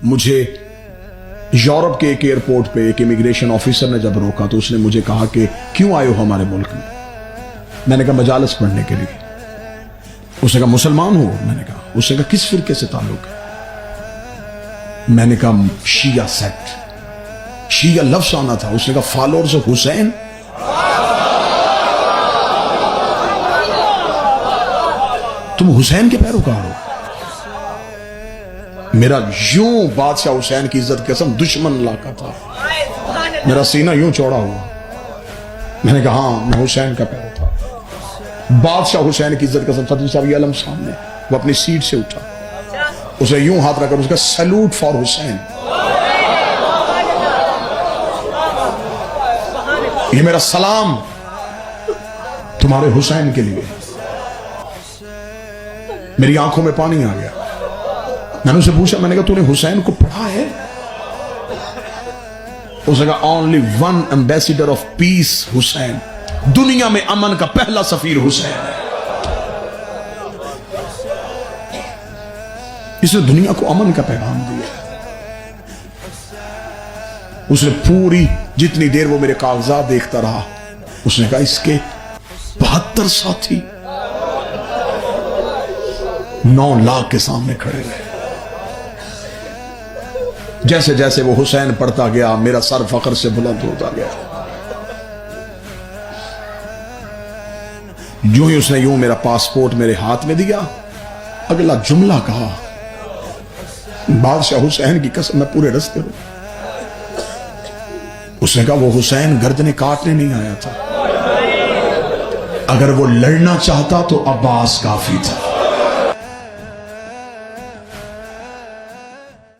مجھے یورپ کے ایک ایئرپورٹ پہ ایک امیگریشن آفیسر نے جب روکا تو اس نے مجھے کہا کہ کیوں آئے ہو ہمارے ملک میں نے کہا مجالس پڑھنے کے لیے. اس نے کہا مسلمان ہو؟ میں نے کہا. اس نے کہا کس فرقے سے تعلق ہے؟ میں نے کہا شیعہ سیکٹ. شیعہ لفظ آنا تھا. اس نے کہا فالوورز آف حسین. تم حسین کے پیروکار ہو؟ میرا یوں بادشاہ حسین کی عزت قسم دشمن علاقہ تھا, میرا سینہ یوں چوڑا ہوا. میں نے کہا ہاں میں حسین کا پیرو تھا. بادشاہ حسین کی عزت قسم فتوی صاحب یہ علم سامنے, وہ اپنی سیٹ سے اٹھا, اسے یوں ہاتھ رکھ کر اس کا سیلوٹ فار حسین. یہ میرا سلام تمہارے حسین کے لیے. میری آنکھوں میں پانی آ گیا. میں نے اسے پوچھا, میں نے کہا تو نے حسین کو پڑھا ہے؟ اس نے کہا only one ambassador of peace حسین. دنیا میں امن کا پہلا سفیر حسین ہے. اس نے دنیا کو امن کا پیغام دیا. اس نے پوری جتنی دیر وہ میرے کاغذات دیکھتا رہا, اس نے کہا اس کے 72 ساتھی 9 لاکھ کے سامنے کھڑے رہے. جیسے جیسے وہ حسین پڑھتا گیا میرا سر فخر سے بلند ہوتا گیا. جو ہی اس نے یوں میرا پاسپورٹ میرے ہاتھ میں دیا, اگلا جملہ کہا بادشاہ حسین کی قسم میں پورے رستے ہوں. اس نے کہا وہ حسین گردنیں کاٹنے نہیں آیا تھا, اگر وہ لڑنا چاہتا تو عباس کافی تھا.